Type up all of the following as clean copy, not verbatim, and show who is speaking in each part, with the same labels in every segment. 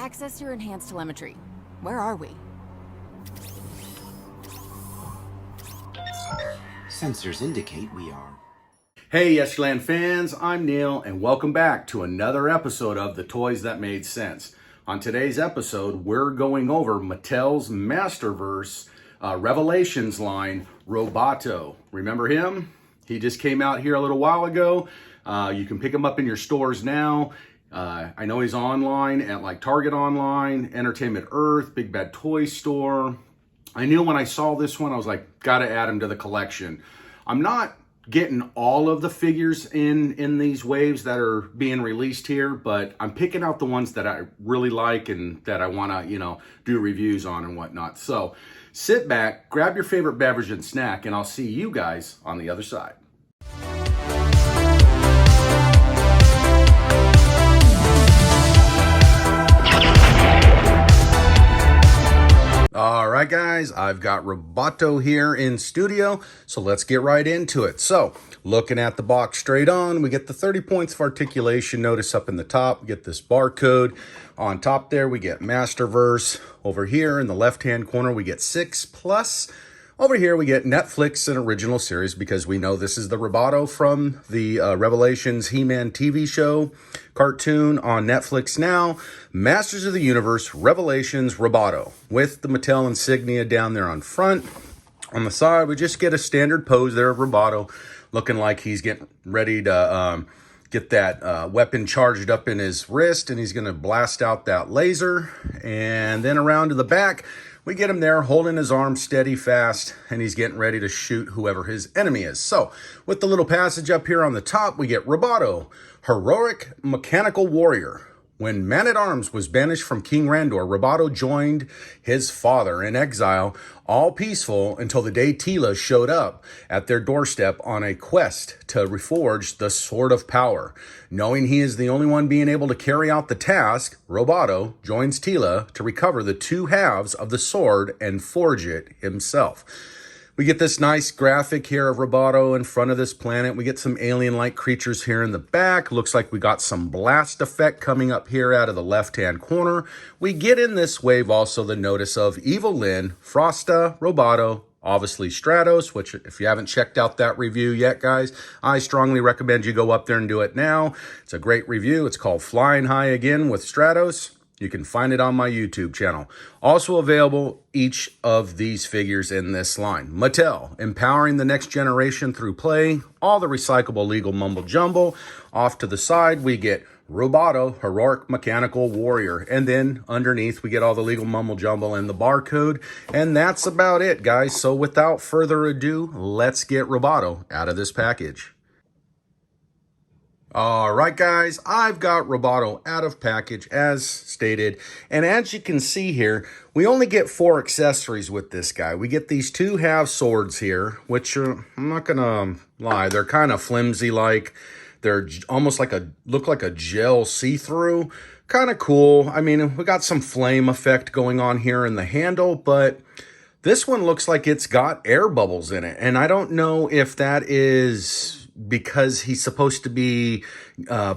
Speaker 1: Access your enhanced telemetry. Where are we?
Speaker 2: Sensors indicate we are.
Speaker 3: Hey Yesterland fans, I'm Neal and welcome back to another episode of The Toys That Made Sense. On today's episode, we're going over Mattel's Masterverse Revelations line, Roboto. Remember him? He just came out here a little while ago. You can pick him up in your stores now. I know he's online at like Target Online, Entertainment Earth, Big Bad Toy Store. I knew when I saw this one, I was like, gotta add him to the collection. I'm not getting all of the figures in these waves that are being released here, but I'm picking out the ones that I really like and that I want to, do reviews on and whatnot. So sit back, grab your favorite beverage and snack, and I'll see you guys on the other side. All right, guys, I've got Roboto here in studio, so let's get right into it. So, looking at the box straight on, we get the 30 points of articulation notice up in the top. We get this barcode. On top there, we get Masterverse. Over here in the left-hand corner, we get 6+. Over here, we get Netflix and original series because we know this is the Roboto from the Revelations He-Man TV show cartoon on Netflix now. Masters of the Universe Revelations Roboto with the Mattel insignia down there on front. On the side, we just get a standard pose there of Roboto looking like he's getting ready to get that weapon charged up in his wrist, and he's going to blast out that laser. And then around to the back, we get him there holding his arm steady fast, and he's getting ready to shoot whoever his enemy is. So with the little passage up here on the top, we get Roboto, heroic mechanical warrior. When Man-at-Arms was banished from King Randor, Roboto joined his father in exile, all peaceful until the day Teela showed up at their doorstep on a quest to reforge the Sword of Power. Knowing he is the only one being able to carry out the task, Roboto joins Teela to recover the two halves of the sword and forge it himself. We get this nice graphic here of Roboto in front of this planet. We get some alien-like creatures here in the back. Looks like we got some blast effect coming up here out of the left-hand corner. We get in this wave also the notice of Evil Lyn, Frosta, Roboto, obviously Stratos, which if you haven't checked out that review yet, guys, I strongly recommend you go up there and do it now. It's a great review. It's called Flying High Again with Stratos. You can find it on my YouTube channel. Also available, each of these figures in this line. Mattel, empowering the next generation through play. All the recyclable legal mumble jumble. Off to the side, we get Roboto, heroic mechanical warrior. And then underneath, we get all the legal mumble jumble and the barcode. And that's about it, guys. So without further ado, let's get Roboto out of this package. All right, guys, I've got Roboto out of package as stated. And as you can see here, we only get 4 accessories with this guy. We get these 2 half swords here, which are, I'm not going to lie, they're kind of flimsy like. They're almost like look like a gel see-through. Kind of cool. I mean, we got some flame effect going on here in the handle, but this one looks like it's got air bubbles in it. And I don't know if that is because he's supposed to be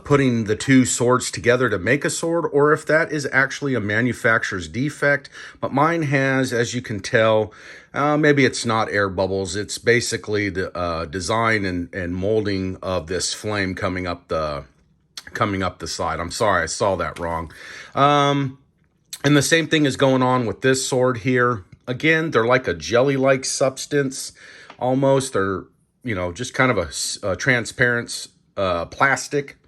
Speaker 3: putting the 2 swords together to make a sword, or if that is actually a manufacturer's defect. But mine has, as you can tell, maybe it's not air bubbles. It's basically the design and molding of this flame coming up the side. I'm sorry, I saw that wrong. And the same thing is going on with this sword here. Again, they're like a jelly-like substance almost. They're just kind of a transparent plastic.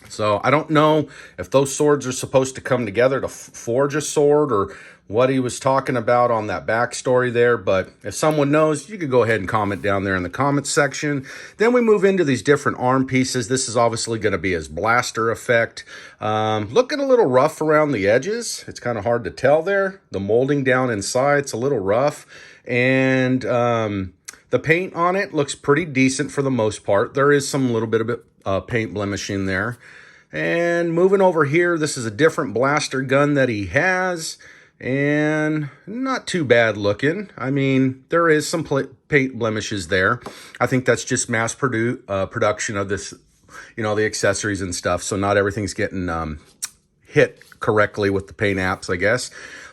Speaker 3: So I don't know if those swords are supposed to come together to forge a sword or what he was talking about on that backstory there. But if someone knows, you could go ahead and comment down there in the comments section. Then we move into these different arm pieces. This is obviously going to be his blaster effect. Looking a little rough around the edges. It's kind of hard to tell there. The molding down inside, it's a little rough. And the paint on it looks pretty decent for the most part. There is some little bit of paint blemishing there. And moving over here, this is a different blaster gun that he has. And not too bad looking. I mean, there is some paint blemishes there. I think that's just mass production of this, the accessories and stuff. So not everything's getting hit correctly with the paint apps, I guess.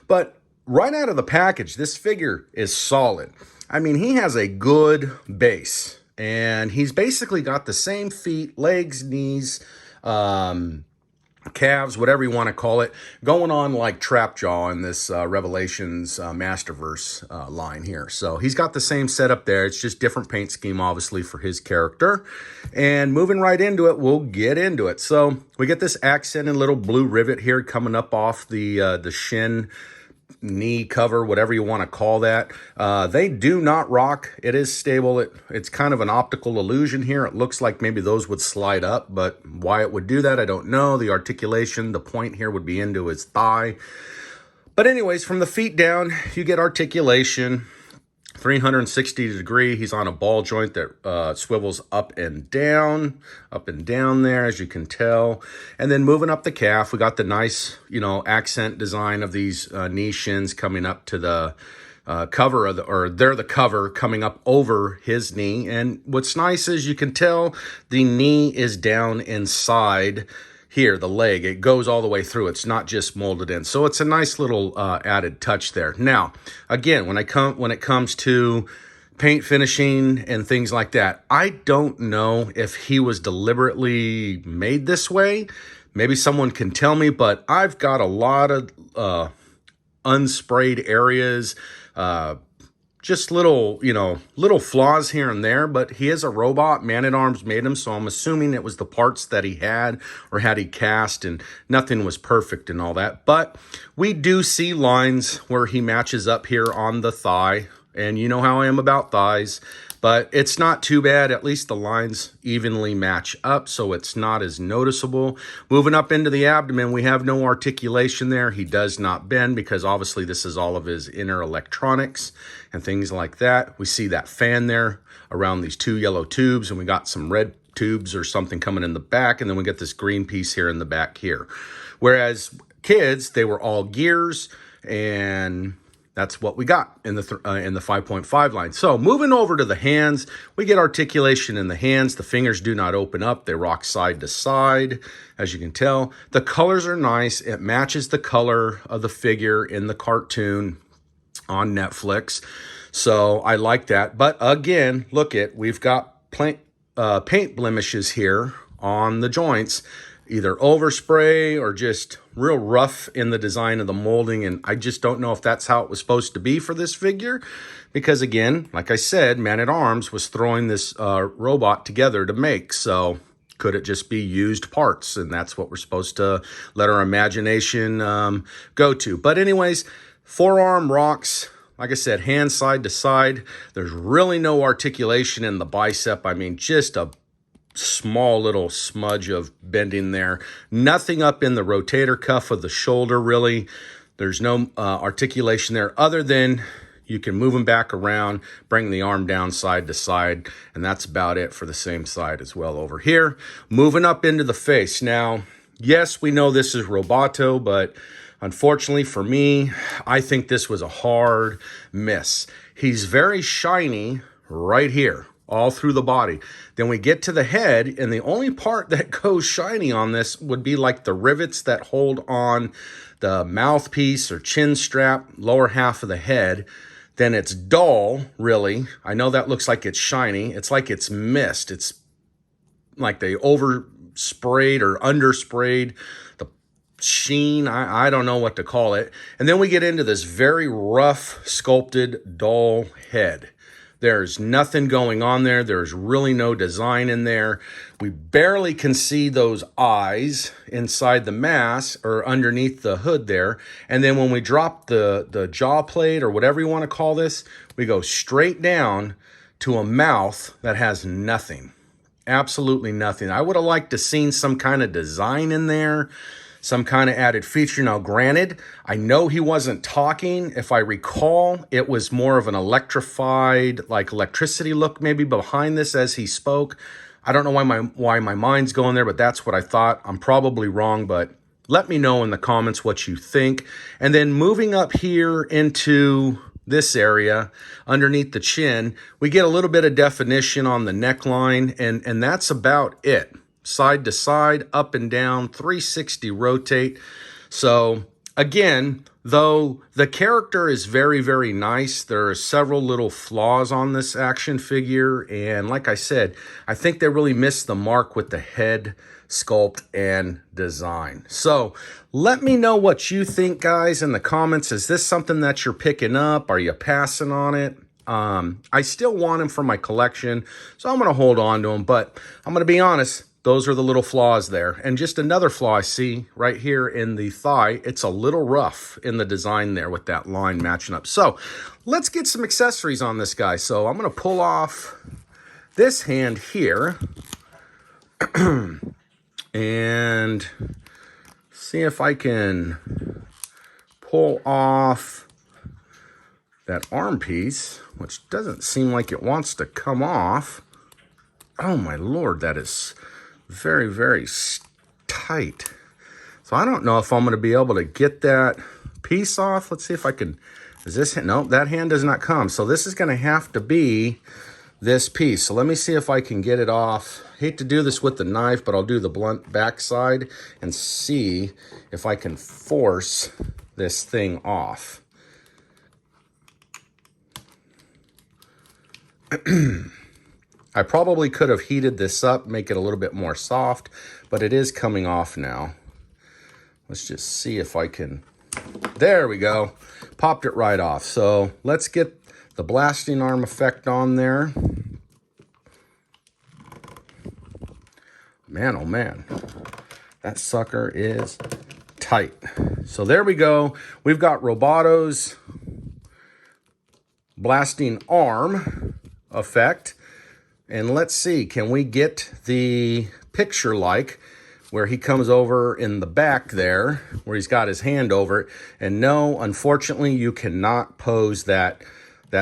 Speaker 3: But right out of the package, this figure is solid. I mean, he has a good base, and he's basically got the same feet, legs, knees, calves, whatever you want to call it, going on like Trapjaw in this Revelations Masterverse line here. So he's got the same setup there. It's just different paint scheme, obviously, for his character. And moving right into it, we'll get into it. So we get this accented little blue rivet here coming up off the shin knee cover, whatever you want to call that. They do not rock. It is stable. It's kind of an optical illusion here. It looks like maybe those would slide up, but why it would do that, I don't know. The articulation, the point here would be into his thigh. But anyways, from the feet down, you get articulation. 360 degree. He's on a ball joint that swivels up and down there, as you can tell. And then moving up the calf, we got the nice, accent design of these knee shins coming up to the cover of they're the cover coming up over his knee. And what's nice is you can tell the knee is down inside here, the leg. It goes all the way through. It's not just molded in. So it's a nice little added touch there. Now, again, when it comes to paint finishing and things like that, I don't know if he was deliberately made this way. Maybe someone can tell me, but I've got a lot of unsprayed areas, just little flaws here and there, but he is a robot. Man-at-Arms made him, so I'm assuming it was the parts that he had or had he cast, and nothing was perfect and all that. But we do see lines where he matches up here on the thigh, and you know how I am about thighs, but it's not too bad. At least the lines evenly match up, so it's not as noticeable. Moving up into the abdomen, we have no articulation there. He does not bend because obviously this is all of his inner electronics and things like that. We see that fan there around these two yellow tubes, and we got some red tubes or something coming in the back, and then we get this green piece here in the back here. Whereas kids, they were all gears, and that's what we got in the 5.5 line. So moving over to the hands, we get articulation in the hands. The fingers do not open up. They rock side to side, as you can tell. The colors are nice. It matches the color of the figure in the cartoon on Netflix. So I like that. But again, we've got paint blemishes here on the joints, either overspray or just real rough in the design of the molding. And I just don't know if that's how it was supposed to be for this figure. Because again, like I said, Man-at-Arms was throwing this robot together to make. So could it just be used parts? And that's what we're supposed to let our imagination go to. But anyways, forearm rocks. Like I said, hand side to side. There's really no articulation in the bicep. I mean, just a small little smudge of bending there. Nothing up in the rotator cuff of the shoulder, really. There's no articulation there other than you can move them back around, bring the arm down side to side, and that's about it for the same side as well over here. Moving up into the face. Now, yes, we know this is Roboto, but unfortunately for me, I think this was a hard miss. He's very shiny right here, all through the body. Then we get to the head, and the only part that goes shiny on this would be like the rivets that hold on the mouthpiece or chin strap, lower half of the head. Then it's dull, really. I know that looks like it's shiny. It's like it's missed. It's like they oversprayed or undersprayed the sheen. I don't know what to call it. And then we get into this very rough, sculpted, dull head. There's nothing going on there. There's really no design in there. We barely can see those eyes inside the mask or underneath the hood there. And then when we drop the jaw plate or whatever you want to call this, we go straight down to a mouth that has nothing. Absolutely nothing. I would have liked to seen some kind of design in there, some kind of added feature. Now, granted, I know he wasn't talking. If I recall, it was more of an electrified, like electricity look maybe behind this as he spoke. I don't know why my mind's going there, but that's what I thought. I'm probably wrong, but let me know in the comments what you think. And then moving up here into this area underneath the chin, we get a little bit of definition on the neckline, and that's about it. Side to side, up and down, 360 rotate. So again, though the character is very, very nice, there are several little flaws on this action figure. And like I said, I think they really missed the mark with the head sculpt and design. So let me know what you think, guys, in the comments. Is this something that you're picking up? Are you passing on it? I still want him for my collection, so I'm going to hold on to him. But I'm going to be honest, those are the little flaws there. And just another flaw I see right here in the thigh. It's a little rough in the design there with that line matching up. So let's get some accessories on this guy. So I'm going to pull off this hand here and see if I can pull off that arm piece, which doesn't seem like it wants to come off. Oh my Lord, that is very, very tight. So I don't know if I'm going to be able to get that piece off. Let's see if I can. Is this, no, that hand does not come. So this is going to have to be this piece. So let me see if I can get it off. Hate to do this with the knife, but I'll do the blunt backside and see if I can force this thing off. I probably could have heated this up, make it a little bit more soft, but it is coming off now. Let's just see if I can. There we go. Popped it right off. So let's get the blasting arm effect on there. Man, oh man, that sucker is tight. So there we go. We've got Roboto's blasting arm effect. And let's see, can we get the picture like where he comes over in the back there, where he's got his hand over it. And no, unfortunately, you cannot pose that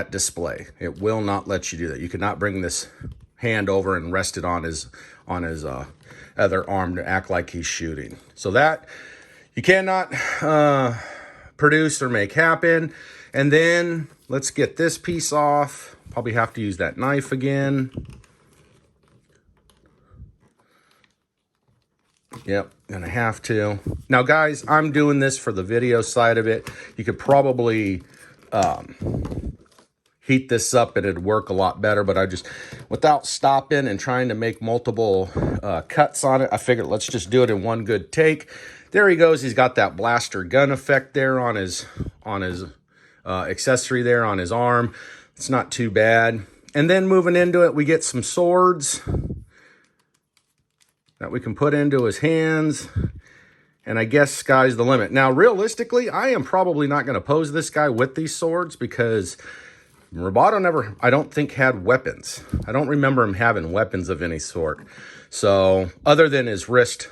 Speaker 3: display. It will not let you do that. You cannot bring this hand over and rest it on his other arm to act like he's shooting. So that you cannot produce or make happen. And then let's get this piece off. Probably have to use that knife again. Yep, gonna have to. Now, guys, I'm doing this for the video side of it. You could probably heat this up and it'd work a lot better, but I just, without stopping and trying to make multiple cuts on it, I figured let's just do it in one good take. There he goes. He's got that blaster gun effect there on his accessory there on his arm. It's not too bad. And then moving into it, we get some swords that we can put into his hands. And I guess sky's the limit. Now, realistically, I am probably not going to pose this guy with these swords because Roboto never, I don't think, had weapons. I don't remember him having weapons of any sort. So, other than his wrist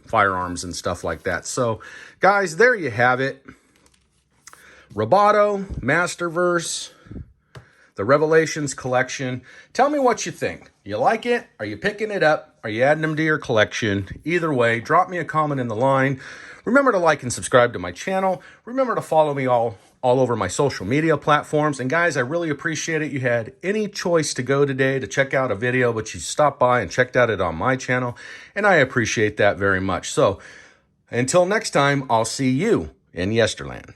Speaker 3: firearms and stuff like that. So, guys, there you have it. Roboto Masterverse, the Revelations collection. Tell me what you think. You like it? Are you picking it up? Are you adding them to your collection? Either way, drop me a comment in the line. Remember to like and subscribe to my channel. Remember to follow me all over my social media platforms. And guys, I really appreciate it. You had any choice to go today to check out a video, but you stopped by and checked out it on my channel. And I appreciate that very much. So until next time, I'll see you in Yesterland.